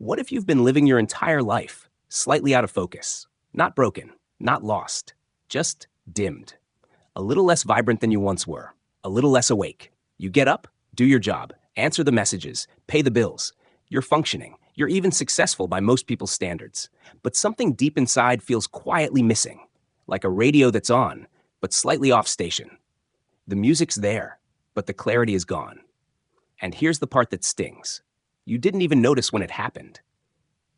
What if you've been living your entire life slightly out of focus? Not broken, not lost, just dimmed. A little less vibrant than you once were, a little less awake. You get up, do your job, answer the messages, pay the bills. You're functioning. You're even successful by most people's standards. But something deep inside feels quietly missing, like a radio that's on, but slightly off station. The music's there, but the clarity is gone. And here's the part that stings. You didn't even notice when it happened.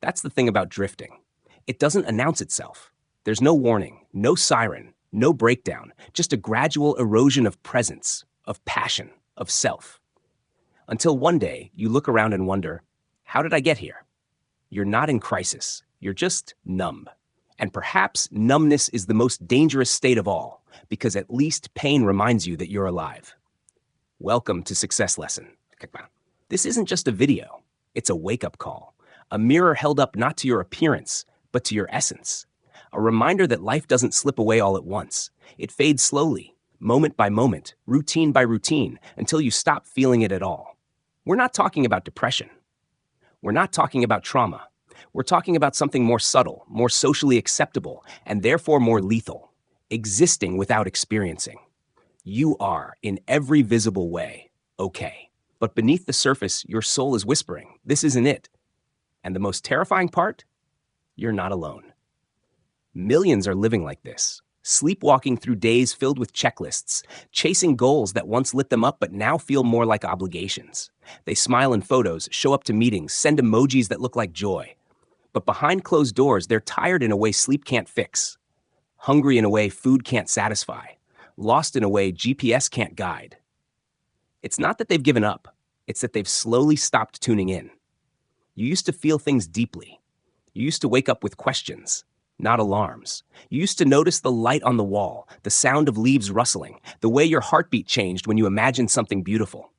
That's the thing about drifting. It doesn't announce itself. There's no warning, no siren, no breakdown, just a gradual erosion of presence, of passion, of self. Until one day, you look around and wonder, how did I get here? You're not in crisis. You're just numb. And perhaps numbness is the most dangerous state of all, because at least pain reminds you that you're alive. Welcome to Success Lesson. This isn't just a video. It's a wake-up call. A mirror held up not to your appearance, but to your essence. A reminder that life doesn't slip away all at once. It fades slowly, moment by moment, routine by routine, until you stop feeling it at all. We're not talking about depression. We're not talking about trauma. We're talking about something more subtle, more socially acceptable, and therefore more lethal. Existing without experiencing. You are, in every visible way, okay. But beneath the surface, your soul is whispering, this isn't it. And the most terrifying part? You're not alone. Millions are living like this, sleepwalking through days filled with checklists, chasing goals that once lit them up but now feel more like obligations. They smile in photos, show up to meetings, send emojis that look like joy. But behind closed doors, they're tired in a way sleep can't fix, hungry in a way food can't satisfy, lost in a way GPS can't guide. It's not that they've given up, it's that they've slowly stopped tuning in. You used to feel things deeply. You used to wake up with questions, not alarms. You used to notice the light on the wall, the sound of leaves rustling, the way your heartbeat changed when you imagined something beautiful.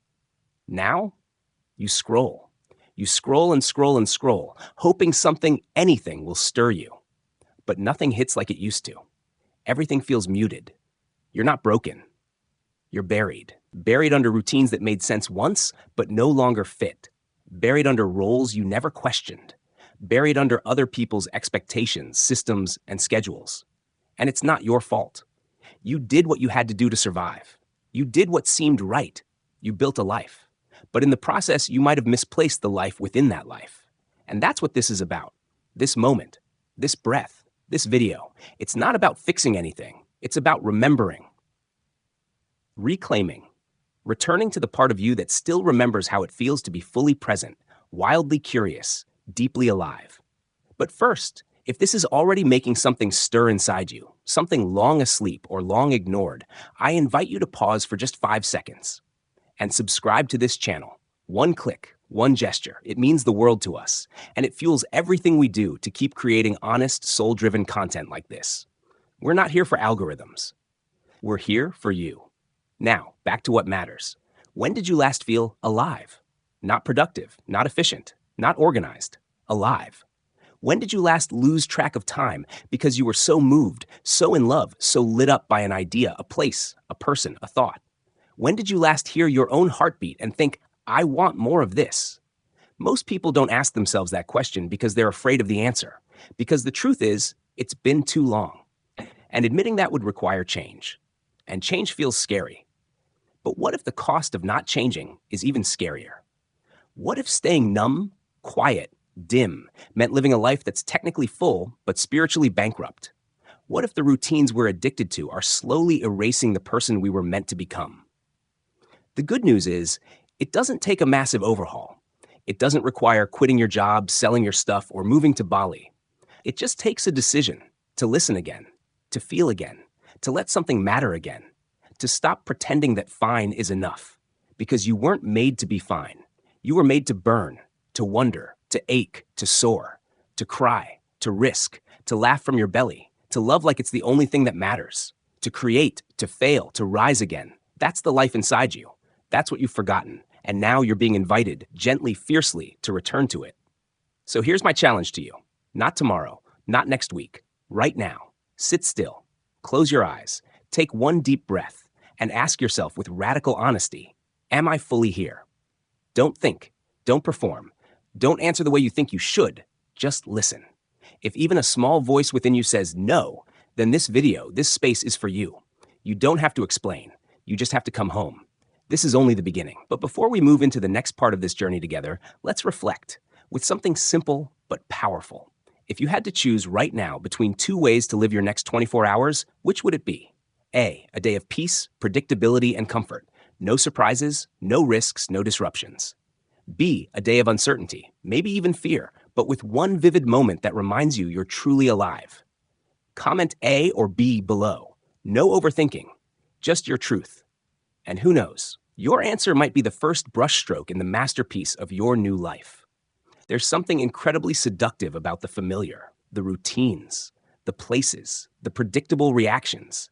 Now, you scroll. You scroll and scroll and scroll, hoping something, anything will stir you. But nothing hits like it used to. Everything feels muted. You're not broken. You're buried. Buried under routines that made sense once, but no longer fit. Buried under roles you never questioned. Buried under other people's expectations, systems, and schedules. And it's not your fault. You did what you had to do to survive. You did what seemed right. You built a life. But in the process, you might have misplaced the life within that life. And that's what this is about. This moment, this breath, this video. It's not about fixing anything. It's about remembering. Reclaiming. Returning to the part of you that still remembers how it feels to be fully present, wildly curious, deeply alive. But first, if this is already making something stir inside you, something long asleep or long ignored, I invite you to pause for just 5 seconds and subscribe to this channel. One click, one gesture, it means the world to us, and it fuels everything we do to keep creating honest, soul-driven content like this. We're not here for algorithms. We're here for you. Now, back to what matters. When did you last feel alive? Not productive, not efficient, not organized, alive. When did you last lose track of time because you were so moved, so in love, so lit up by an idea, a place, a person, a thought? When did you last hear your own heartbeat and think, I want more of this? Most people don't ask themselves that question because they're afraid of the answer. Because the truth is, it's been too long. And admitting that would require change. And change feels scary. But what if the cost of not changing is even scarier? What if staying numb, quiet, dim meant living a life that's technically full but spiritually bankrupt? What if the routines we're addicted to are slowly erasing the person we were meant to become? The good news is, it doesn't take a massive overhaul. It doesn't require quitting your job, selling your stuff, or moving to Bali. It just takes a decision to listen again, to feel again, to let something matter again, to stop pretending that fine is enough, because you weren't made to be fine. You were made to burn, to wonder, to ache, to soar, to cry, to risk, to laugh from your belly, to love like it's the only thing that matters, to create, to fail, to rise again. That's the life inside you. That's what you've forgotten, and now you're being invited, gently, fiercely, to return to it. So here's my challenge to you. Not tomorrow, not next week, right now. Sit still, close your eyes, take one deep breath, and ask yourself with radical honesty, am I fully here? Don't think, don't perform, Don't answer the way you think you should. Just listen. If even a small voice within you says no, then this video, this space is for you. You don't have to explain. You just have to come home. This is only the beginning. But before we move into the next part of this journey together, let's reflect with something simple but powerful. If you had to choose right now between two ways to live your next 24 hours, which would it be? A day of peace, predictability, and comfort. No surprises, no risks, no disruptions. B, a day of uncertainty, maybe even fear, but with one vivid moment that reminds you you're truly alive. Comment A or B below. No overthinking, just your truth. And who knows, your answer might be the first brushstroke in the masterpiece of your new life. There's something incredibly seductive about the familiar, the routines, the places, the predictable reactions.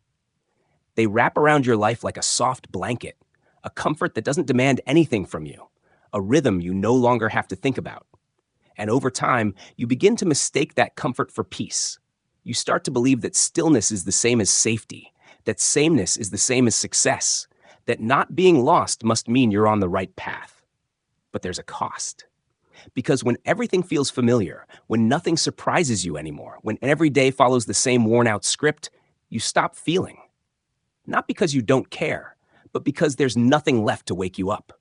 They wrap around your life like a soft blanket, a comfort that doesn't demand anything from you, a rhythm you no longer have to think about. And over time, you begin to mistake that comfort for peace. You start to believe that stillness is the same as safety, that sameness is the same as success, that not being lost must mean you're on the right path. But there's a cost. Because when everything feels familiar, when nothing surprises you anymore, when every day follows the same worn-out script, you stop feeling. Not because you don't care, but because there's nothing left to wake you up.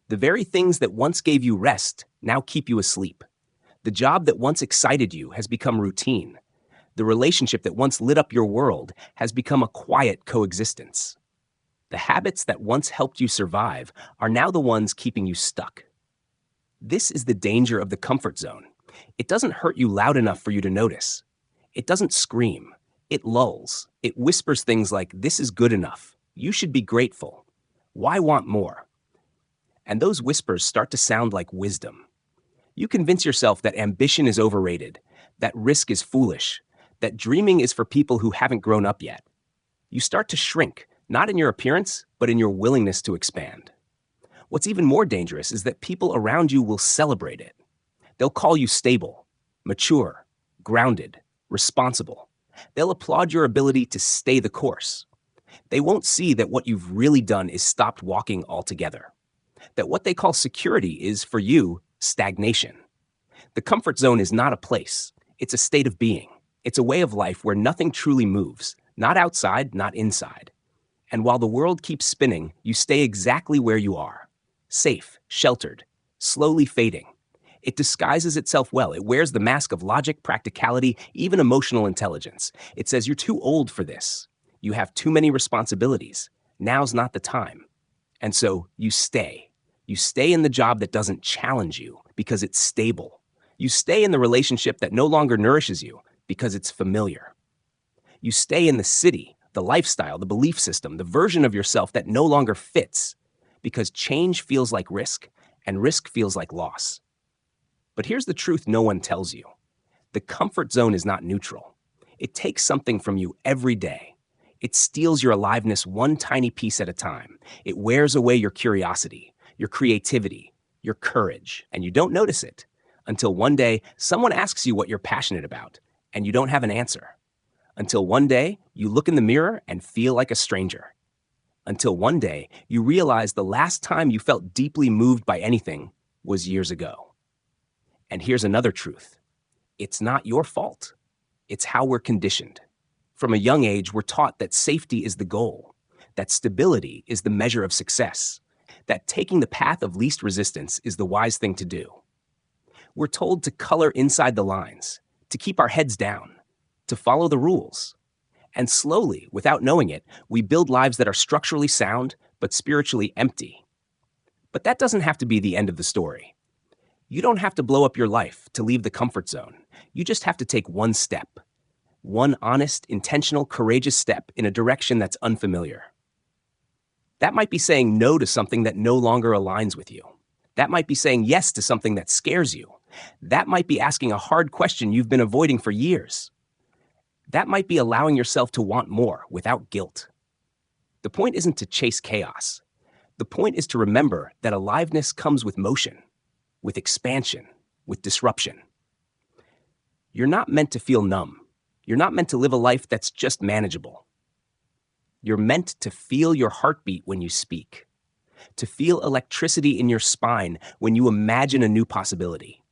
The very things that once gave you rest now keep you asleep. The job that once excited you has become routine. The relationship that once lit up your world has become a quiet coexistence. The habits that once helped you survive are now the ones keeping you stuck. This is the danger of the comfort zone. It doesn't hurt you loud enough for you to notice. It doesn't scream. It lulls. It whispers things like, "This is good enough. You should be grateful. Why want more?" And those whispers start to sound like wisdom. You convince yourself that ambition is overrated, that risk is foolish, that dreaming is for people who haven't grown up yet. You start to shrink, not in your appearance, but in your willingness to expand. What's even more dangerous is that people around you will celebrate it. They'll call you stable, mature, grounded, responsible. They'll applaud your ability to stay the course. They won't see that what you've really done is stopped walking altogether. That what they call security is, for you, stagnation. The comfort zone is not a place. It's a state of being. It's a way of life where nothing truly moves, not outside, not inside. And while the world keeps spinning, you stay exactly where you are. Safe, sheltered, slowly fading. It disguises itself well. It wears the mask of logic, practicality, even emotional intelligence. It says you're too old for this. You have too many responsibilities. Now's not the time. And so you stay. You stay in the job that doesn't challenge you because it's stable. You stay in the relationship that no longer nourishes you because it's familiar. You stay in the city, the lifestyle, the belief system, the version of yourself that no longer fits because change feels like risk and risk feels like loss. But here's the truth no one tells you. The comfort zone is not neutral. It takes something from you every day. It steals your aliveness one tiny piece at a time. It wears away your curiosity, your creativity, your courage, and you don't notice it until one day someone asks you what you're passionate about, and you don't have an answer. Until one day you look in the mirror and feel like a stranger. Until one day you realize the last time you felt deeply moved by anything was years ago. And here's another truth. It's not your fault. It's how we're conditioned. From a young age, we're taught that safety is the goal, that stability is the measure of success, that taking the path of least resistance is the wise thing to do. We're told to color inside the lines, to keep our heads down, to follow the rules. And slowly, without knowing it, we build lives that are structurally sound, but spiritually empty. But that doesn't have to be the end of the story. You don't have to blow up your life to leave the comfort zone. You just have to take one step. One honest, intentional, courageous step in a direction that's unfamiliar. That might be saying no to something that no longer aligns with you. That might be saying yes to something that scares you. That might be asking a hard question you've been avoiding for years. That might be allowing yourself to want more without guilt. The point isn't to chase chaos. The point is to remember that aliveness comes with motion, with expansion, with disruption. You're not meant to feel numb. You're not meant to live a life that's just manageable. You're meant to feel your heartbeat when you speak, to feel electricity in your spine when you imagine a new possibility,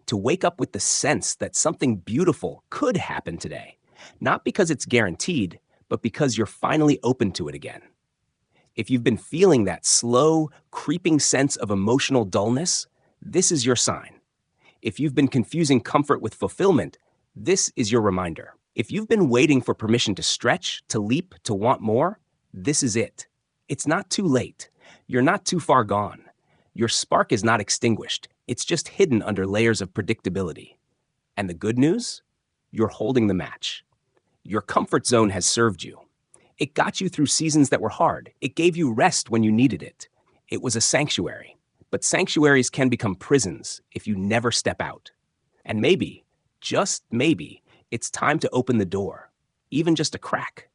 to wake up with the sense that something beautiful could happen today, not because it's guaranteed, but because you're finally open to it again. If you've been feeling that slow, creeping sense of emotional dullness, this is your sign. If you've been confusing comfort with fulfillment, this is your reminder. If you've been waiting for permission to stretch, to leap, to want more, this is it. It's not too late. You're not too far gone. Your spark is not extinguished. It's just hidden under layers of predictability. And the good news? You're holding the match. Your comfort zone has served you. It got you through seasons that were hard. It gave you rest when you needed it. It was a sanctuary. But sanctuaries can become prisons if you never step out. And maybe, just maybe, it's time to open the door, even just a crack.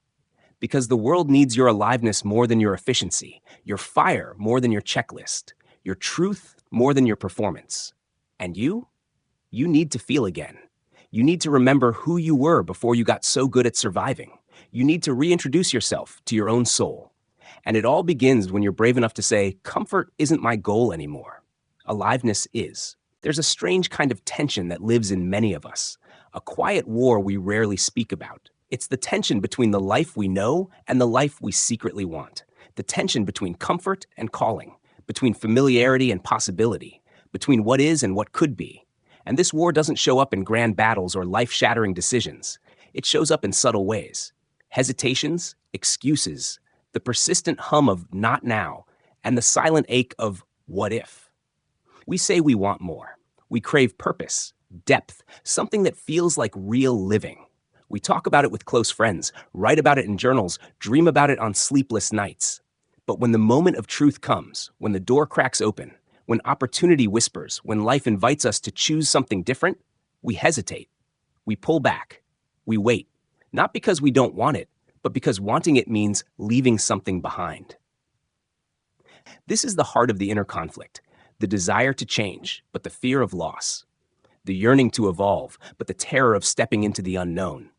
Because the world needs your aliveness more than your efficiency, your fire more than your checklist, your truth more than your performance. And you need to feel again. You need to remember who you were before you got so good at surviving. You need to reintroduce yourself to your own soul. And it all begins when you're brave enough to say, comfort isn't my goal anymore. Aliveness is. There's a strange kind of tension that lives in many of us, a quiet war we rarely speak about. It's the tension between the life we know and the life we secretly want. The tension between comfort and calling, between familiarity and possibility, between what is and what could be. And this war doesn't show up in grand battles or life-shattering decisions. It shows up in subtle ways. Hesitations, excuses, the persistent hum of not now, and the silent ache of what if. We say we want more. We crave purpose, depth, something that feels like real living. We talk about it with close friends, write about it in journals, dream about it on sleepless nights. But when the moment of truth comes, when the door cracks open, when opportunity whispers, when life invites us to choose something different, we hesitate. We pull back. We wait. Not because we don't want it, but because wanting it means leaving something behind. This is the heart of the inner conflict, the desire to change, but the fear of loss, the yearning to evolve, but the terror of stepping into the unknown.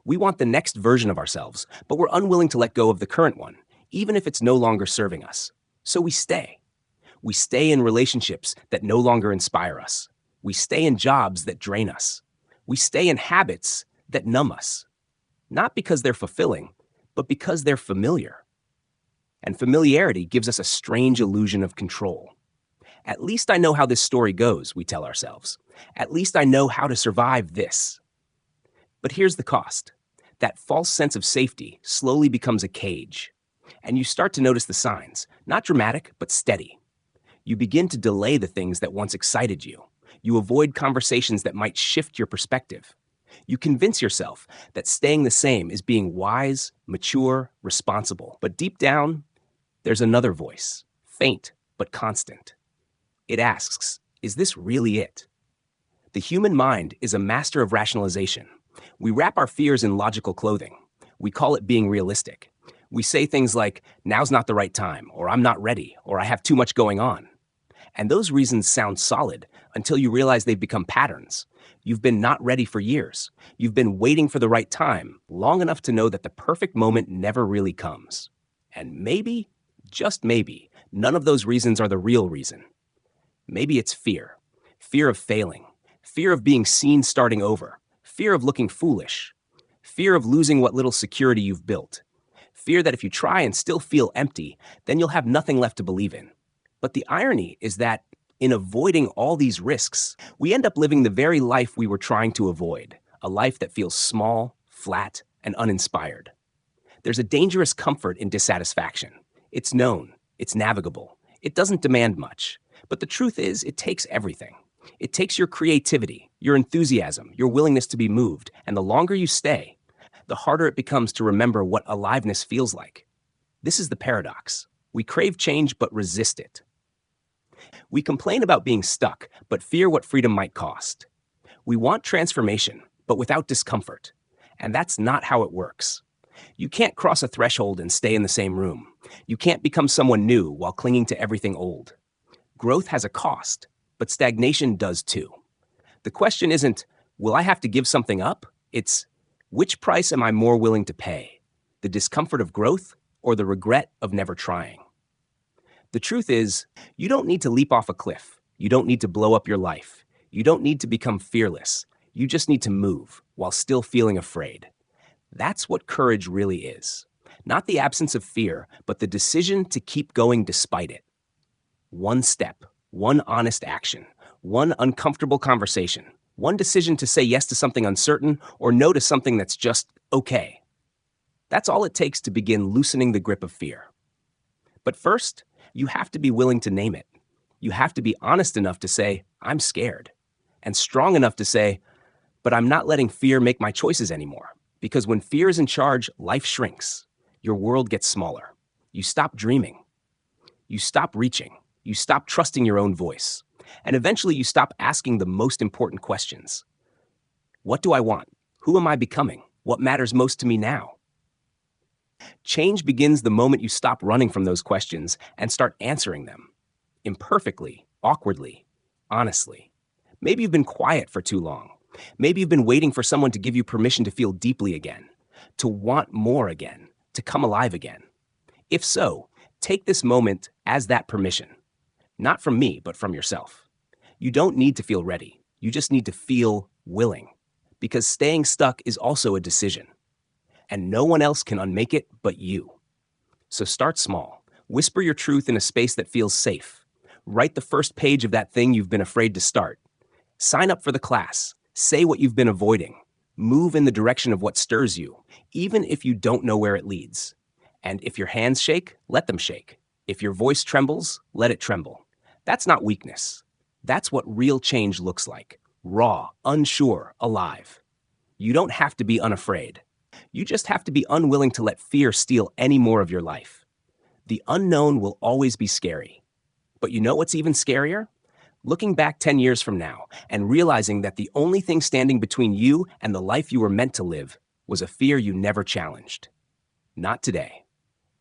We want the next version of ourselves, but we're unwilling to let go of the current one, even if it's no longer serving us. So we stay. We stay in relationships that no longer inspire us. We stay in jobs that drain us. We stay in habits that numb us. Not because they're fulfilling, but because they're familiar. And familiarity gives us a strange illusion of control. At least I know how this story goes, we tell ourselves. At least I know how to survive this. But here's the cost. That false sense of safety slowly becomes a cage. And you start to notice the signs, not dramatic, but steady. You begin to delay the things that once excited you. You avoid conversations that might shift your perspective. You convince yourself that staying the same is being wise, mature, responsible. But deep down, there's another voice, faint but constant. It asks, is this really it? The human mind is a master of rationalization. We wrap our fears in logical clothing. We call it being realistic. We say things like, now's not the right time, or I'm not ready, or I have too much going on. And those reasons sound solid until you realize they've become patterns. You've been not ready for years. You've been waiting for the right time, long enough to know that the perfect moment never really comes. And maybe, just maybe, none of those reasons are the real reason. Maybe it's fear. Fear of failing. Fear of being seen starting over. Fear of looking foolish. Fear of losing what little security you've built. Fear that if you try and still feel empty, then you'll have nothing left to believe in. But the irony is that in avoiding all these risks, we end up living the very life we were trying to avoid, a life that feels small, flat, and uninspired. There's a dangerous comfort in dissatisfaction. It's known, it's navigable, it doesn't demand much. But the truth is, it takes everything. It takes your creativity, your enthusiasm, your willingness to be moved, and the longer you stay, the harder it becomes to remember what aliveness feels like. This is the paradox. We crave change but resist it. We complain about being stuck, but fear what freedom might cost. We want transformation, but without discomfort. And that's not how it works. You can't cross a threshold and stay in the same room. You can't become someone new while clinging to everything old. Growth has a cost, but stagnation does too. The question isn't, will I have to give something up? It's, which price am I more willing to pay? The discomfort of growth or the regret of never trying? The truth is, you don't need to leap off a cliff. You don't need to blow up your life. You don't need to become fearless. You just need to move while still feeling afraid. That's what courage really is. Not the absence of fear, but the decision to keep going despite it. One step, one honest action, one uncomfortable conversation, one decision to say yes to something uncertain or no to something that's just okay. That's all it takes to begin loosening the grip of fear. But first, you have to be willing to name it. You have to be honest enough to say, I'm scared, and strong enough to say, but I'm not letting fear make my choices anymore. Because when fear is in charge, life shrinks. Your world gets smaller. You stop dreaming. You stop reaching. You stop trusting your own voice. And eventually you stop asking the most important questions. What do I want? Who am I becoming? What matters most to me now? Change begins the moment you stop running from those questions and start answering them. Imperfectly, awkwardly, honestly. Maybe you've been quiet for too long. Maybe you've been waiting for someone to give you permission to feel deeply again, to want more again, to come alive again. If so, take this moment as that permission. Not from me, but from yourself. You don't need to feel ready. You just need to feel willing. Because staying stuck is also a decision. And no one else can unmake it but you. So start small. Whisper your truth in a space that feels safe. Write the first page of that thing you've been afraid to start. Sign up for the class. Say what you've been avoiding. Move in the direction of what stirs you, even if you don't know where it leads. And if your hands shake, let them shake. If your voice trembles, let it tremble. That's not weakness. That's what real change looks like. Raw, unsure, alive. You don't have to be unafraid. You just have to be unwilling to let fear steal any more of your life. The unknown will always be scary. But you know what's even scarier? Looking back 10 years from now and realizing that the only thing standing between you and the life you were meant to live was a fear you never challenged. Not today.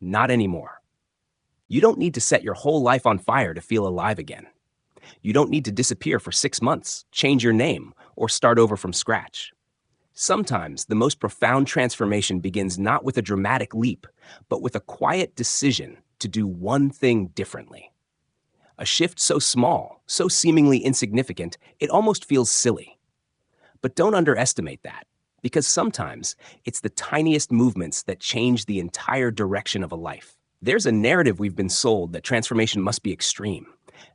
Not anymore. You don't need to set your whole life on fire to feel alive again. You don't need to disappear for 6 months, change your name, or start over from scratch. Sometimes the most profound transformation begins not with a dramatic leap, but with a quiet decision to do one thing differently. A shift so small, so seemingly insignificant, it almost feels silly. But don't underestimate that, because sometimes it's the tiniest movements that change the entire direction of a life. There's a narrative we've been sold that transformation must be extreme,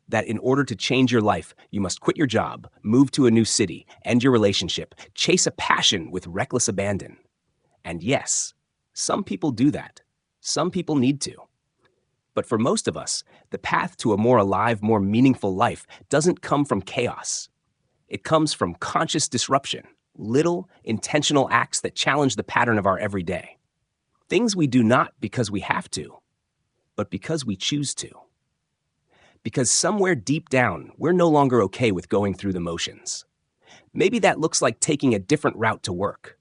that in order to change your life, you must quit your job, move to a new city, end your relationship, chase a passion with reckless abandon. And yes, some people do that. Some people need to. But for most of us, the path to a more alive, more meaningful life doesn't come from chaos. It comes from conscious disruption, little, intentional acts that challenge the pattern of our everyday. Things we do not because we have to, but because we choose to. Because somewhere deep down, we're no longer okay with going through the motions. Maybe that looks like taking a different route to work.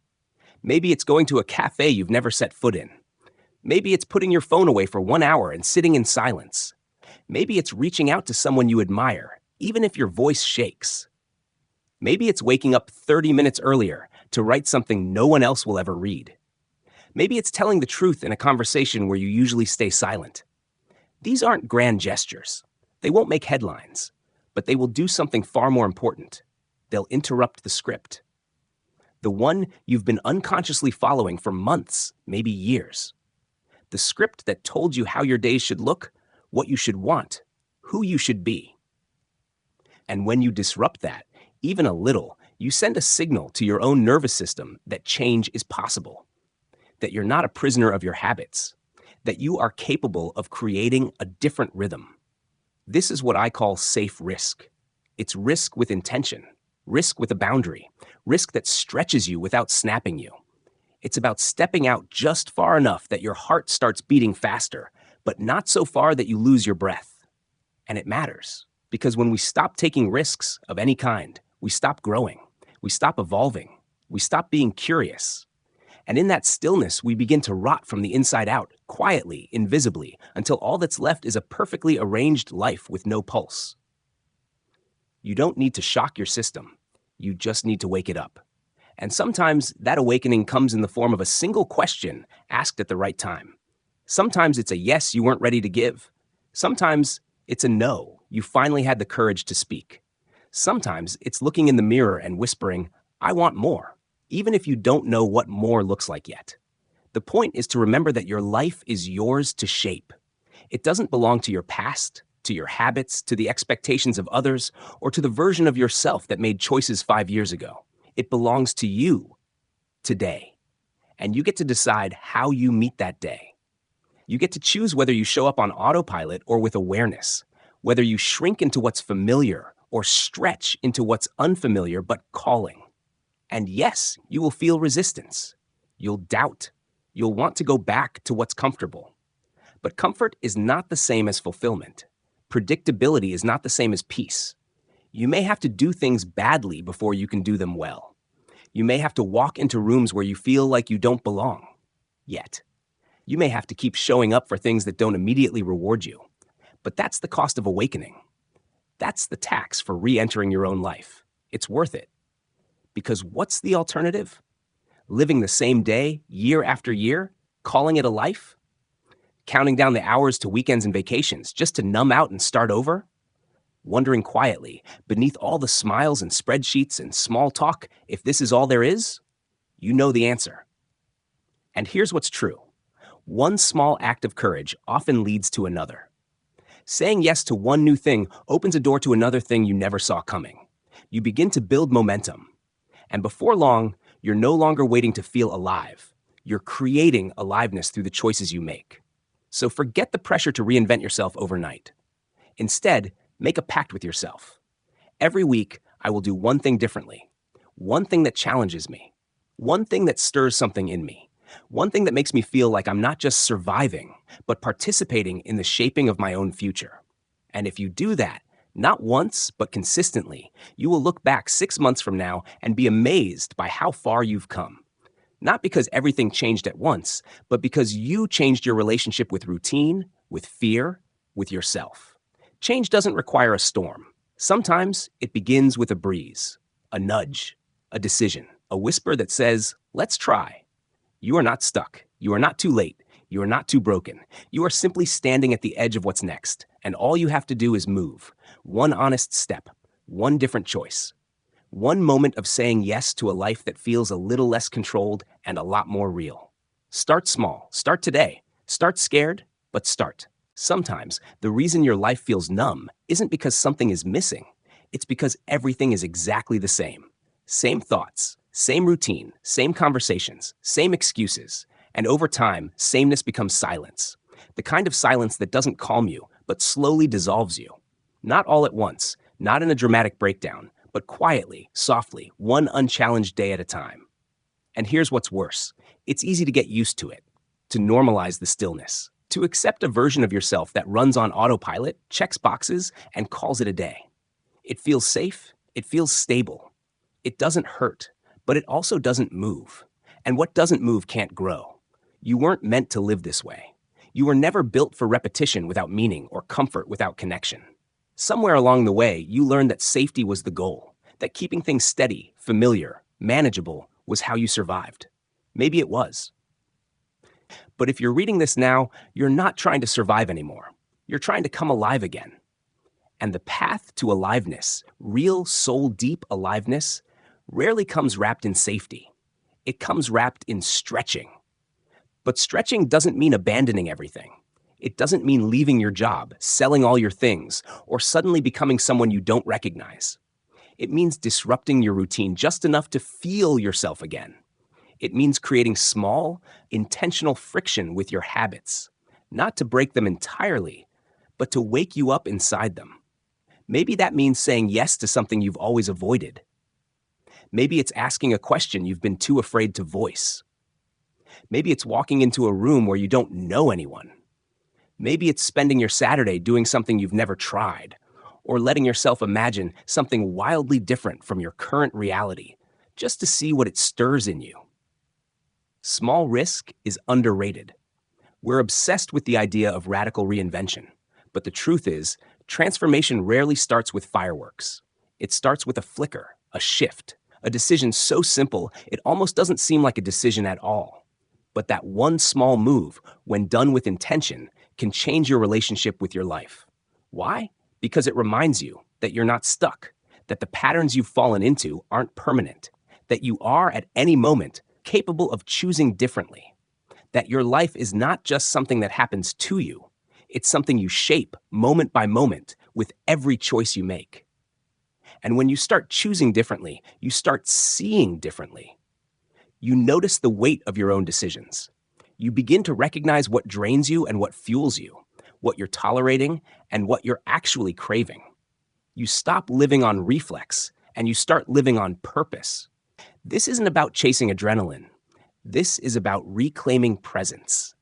Maybe it's going to a cafe you've never set foot in. Maybe it's putting your phone away for 1 hour and sitting in silence. Maybe it's reaching out to someone you admire, even if your voice shakes. Maybe it's waking up 30 minutes earlier to write something no one else will ever read. Maybe it's telling the truth in a conversation where you usually stay silent. These aren't grand gestures. They won't make headlines, but they will do something far more important. They'll interrupt the script. The one you've been unconsciously following for months, maybe years. The script that told you how your days should look, what you should want, who you should be. And when you disrupt that, even a little, you send a signal to your own nervous system that change is possible, that you're not a prisoner of your habits, that you are capable of creating a different rhythm. This is what I call safe risk. It's risk with intention, risk with a boundary, risk that stretches you without snapping you. It's about stepping out just far enough that your heart starts beating faster, but not so far that you lose your breath. And it matters, because when we stop taking risks of any kind, we stop growing, we stop evolving, we stop being curious. And in that stillness, we begin to rot from the inside out, quietly, invisibly, until all that's left is a perfectly arranged life with no pulse. You don't need to shock your system. You just need to wake it up. And sometimes that awakening comes in the form of a single question asked at the right time. Sometimes it's a yes you weren't ready to give. Sometimes it's a no. You finally had the courage to speak. Sometimes it's looking in the mirror and whispering, I want more, even if you don't know what more looks like yet. The point is to remember that your life is yours to shape. It doesn't belong to your past, to your habits, to the expectations of others, or to the version of yourself that made choices 5 years ago. It belongs to you today. And you get to decide how you meet that day. You get to choose whether you show up on autopilot or with awareness, whether you shrink into what's familiar or stretch into what's unfamiliar but calling. And yes, you will feel resistance. You'll doubt. You'll want to go back to what's comfortable. But comfort is not the same as fulfillment. Predictability is not the same as peace. You may have to do things badly before you can do them well. You may have to walk into rooms where you feel like you don't belong. Yet. You may have to keep showing up for things that don't immediately reward you. But that's the cost of awakening. That's the tax for re-entering your own life. It's worth it. Because what's the alternative? Living the same day, year after year, calling it a life? Counting down the hours to weekends and vacations just to numb out and start over? Wondering quietly, beneath all the smiles and spreadsheets and small talk, if this is all there is? You know the answer. And here's what's true. One small act of courage often leads to another. Saying yes to one new thing opens a door to another thing you never saw coming. You begin to build momentum. And before long, you're no longer waiting to feel alive. You're creating aliveness through the choices you make. So forget the pressure to reinvent yourself overnight. Instead, make a pact with yourself. Every week, I will do one thing differently. One thing that challenges me. One thing that stirs something in me. One thing that makes me feel like I'm not just surviving, but participating in the shaping of my own future. And if you do that, not once, but consistently, you will look back 6 months from now and be amazed by how far you've come. Not because everything changed at once, but because you changed your relationship with routine, with fear, with yourself. Change doesn't require a storm. Sometimes it begins with a breeze, a nudge, a decision, a whisper that says, let's try. You are not stuck. You are not too late. You are not too broken. You are simply standing at the edge of what's next, and all you have to do is move. One honest step, one different choice. One moment of saying yes to a life that feels a little less controlled and a lot more real. Start small. Start today. Start scared, but start. Sometimes the reason your life feels numb isn't because something is missing. It's because everything is exactly the same. Same thoughts. Same routine, same conversations, same excuses, and over time, sameness becomes silence. The kind of silence that doesn't calm you, but slowly dissolves you. Not all at once, not in a dramatic breakdown, but quietly, softly, one unchallenged day at a time. And here's what's worse. It's easy to get used to it, to normalize the stillness, to accept a version of yourself that runs on autopilot, checks boxes, and calls it a day. It feels safe, it feels stable. It doesn't hurt. But it also doesn't move. And what doesn't move can't grow. You weren't meant to live this way. You were never built for repetition without meaning or comfort without connection. Somewhere along the way, you learned that safety was the goal, that keeping things steady, familiar, manageable was how you survived. Maybe it was. But if you're reading this now, you're not trying to survive anymore. You're trying to come alive again. And the path to aliveness, real soul-deep aliveness, rarely comes wrapped in safety. It comes wrapped in stretching. But stretching doesn't mean abandoning everything. It doesn't mean leaving your job, selling all your things, or suddenly becoming someone you don't recognize. It means disrupting your routine just enough to feel yourself again. It means creating small, intentional friction with your habits, not to break them entirely, but to wake you up inside them. Maybe that means saying yes to something you've always avoided. Maybe it's asking a question you've been too afraid to voice. Maybe it's walking into a room where you don't know anyone. Maybe it's spending your Saturday doing something you've never tried, or letting yourself imagine something wildly different from your current reality, just to see what it stirs in you. Small risk is underrated. We're obsessed with the idea of radical reinvention, but the truth is, transformation rarely starts with fireworks. It starts with a flicker, a shift, a decision so simple it almost doesn't seem like a decision at all. But that one small move, when done with intention, can change your relationship with your life. Why? Because it reminds you that you're not stuck, that the patterns you've fallen into aren't permanent, that you are at any moment capable of choosing differently, that your life is not just something that happens to you, it's something you shape moment by moment with every choice you make. And when you start choosing differently, you start seeing differently. You notice the weight of your own decisions. You begin to recognize what drains you and what fuels you, what you're tolerating and what you're actually craving. You stop living on reflex and you start living on purpose. This isn't about chasing adrenaline. This is about reclaiming presence.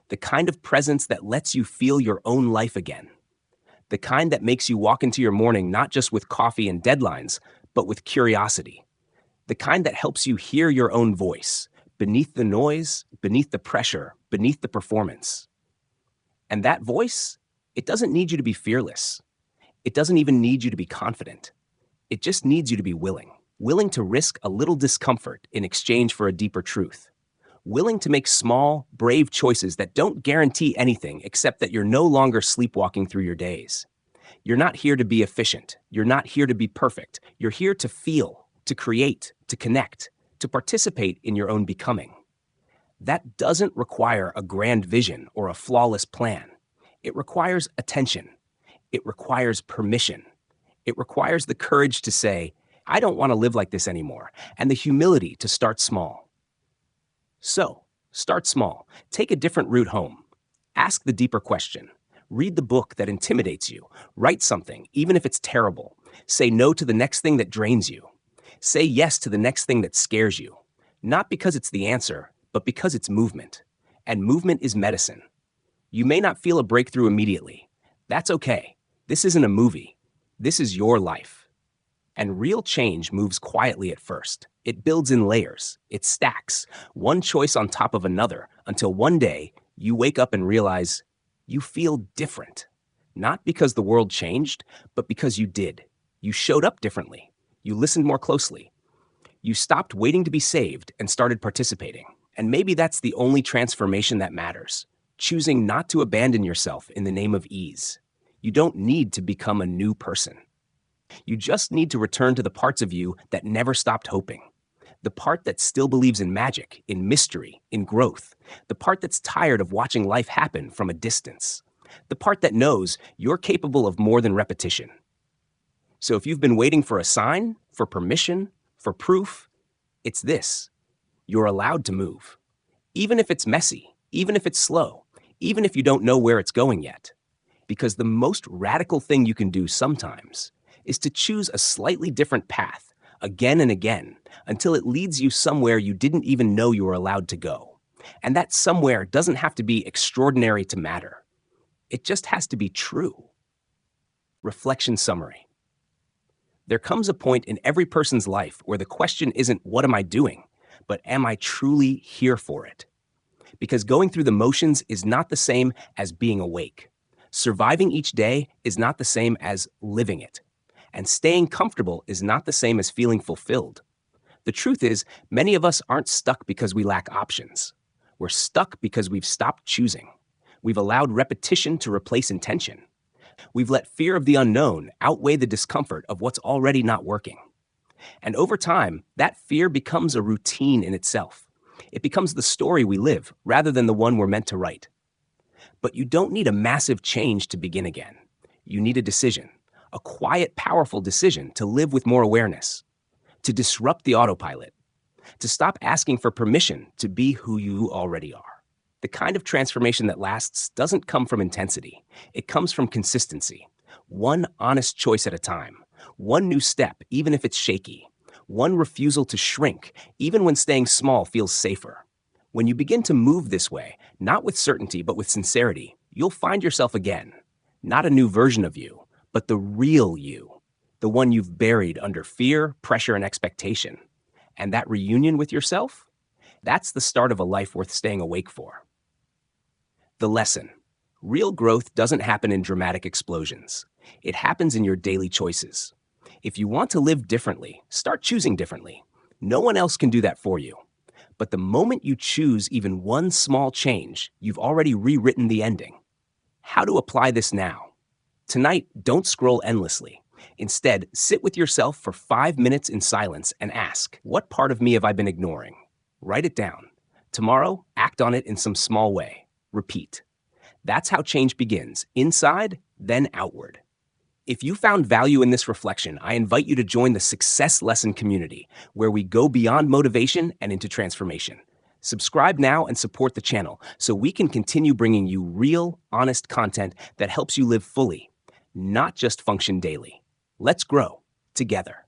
The kind of presence that lets you feel your own life again. The kind that makes you walk into your morning not just with coffee and deadlines, but with curiosity. The kind that helps you hear your own voice, beneath the noise, beneath the pressure, beneath the performance. And that voice, it doesn't need you to be fearless. It doesn't even need you to be confident. It just needs you to be willing to risk a little discomfort in exchange for a deeper truth. Willing to make small, brave choices that don't guarantee anything except that you're no longer sleepwalking through your days. You're not here to be efficient. You're not here to be perfect. You're here to feel, to create, to connect, to participate in your own becoming. That doesn't require a grand vision or a flawless plan. It requires attention. It requires permission. It requires the courage to say, I don't want to live like this anymore, and the humility to start small. So, start small. Take a different route home. Ask the deeper question. Read the book that intimidates you. Write something, even if it's terrible. Say no to the next thing that drains you. Say yes to the next thing that scares you. Not because it's the answer, but because it's movement. And movement is medicine. You may not feel a breakthrough immediately. That's okay. This isn't a movie. This is your life. And real change moves quietly at first. It builds in layers. It stacks, one choice on top of another, until one day you wake up and realize you feel different. Not because the world changed, but because you did. You showed up differently. You listened more closely. You stopped waiting to be saved and started participating. And maybe that's the only transformation that matters. Choosing not to abandon yourself in the name of ease. You don't need to become a new person. You just need to return to the parts of you that never stopped hoping. The part that still believes in magic, in mystery, in growth. The part that's tired of watching life happen from a distance. The part that knows you're capable of more than repetition. So if you've been waiting for a sign, for permission, for proof, it's this. You're allowed to move. Even if it's messy, even if it's slow, even if you don't know where it's going yet. Because the most radical thing you can do sometimes is to choose a slightly different path again and again until it leads you somewhere you didn't even know you were allowed to go. And that somewhere doesn't have to be extraordinary to matter. It just has to be true. Reflection summary. There comes a point in every person's life where the question isn't, what am I doing? But am I truly here for it? Because going through the motions is not the same as being awake. Surviving each day is not the same as living it. And staying comfortable is not the same as feeling fulfilled. The truth is, many of us aren't stuck because we lack options. We're stuck because we've stopped choosing. We've allowed repetition to replace intention. We've let fear of the unknown outweigh the discomfort of what's already not working. And over time, that fear becomes a routine in itself. It becomes the story we live rather than the one we're meant to write. But you don't need a massive change to begin again. You need a decision. A quiet, powerful decision to live with more awareness, to disrupt the autopilot, to stop asking for permission to be who you already are. The kind of transformation that lasts doesn't come from intensity. It comes from consistency. One honest choice at a time. One new step, even if it's shaky. One refusal to shrink, even when staying small feels safer. When you begin to move this way, not with certainty, but with sincerity, you'll find yourself again. Not a new version of you, but the real you, the one you've buried under fear, pressure, and expectation. And that reunion with yourself, that's the start of a life worth staying awake for. The lesson. Real growth doesn't happen in dramatic explosions. It happens in your daily choices. If you want to live differently, start choosing differently. No one else can do that for you. But the moment you choose even one small change, you've already rewritten the ending. How to apply this now. Tonight, don't scroll endlessly. Instead, sit with yourself for 5 minutes in silence and ask, what part of me have I been ignoring? Write it down. Tomorrow, act on it in some small way. Repeat. That's how change begins, inside, then outward. If you found value in this reflection, I invite you to join the Success Lesson community, where we go beyond motivation and into transformation. Subscribe now and support the channel so we can continue bringing you real, honest content that helps you live fully, not just function daily. Let's grow together.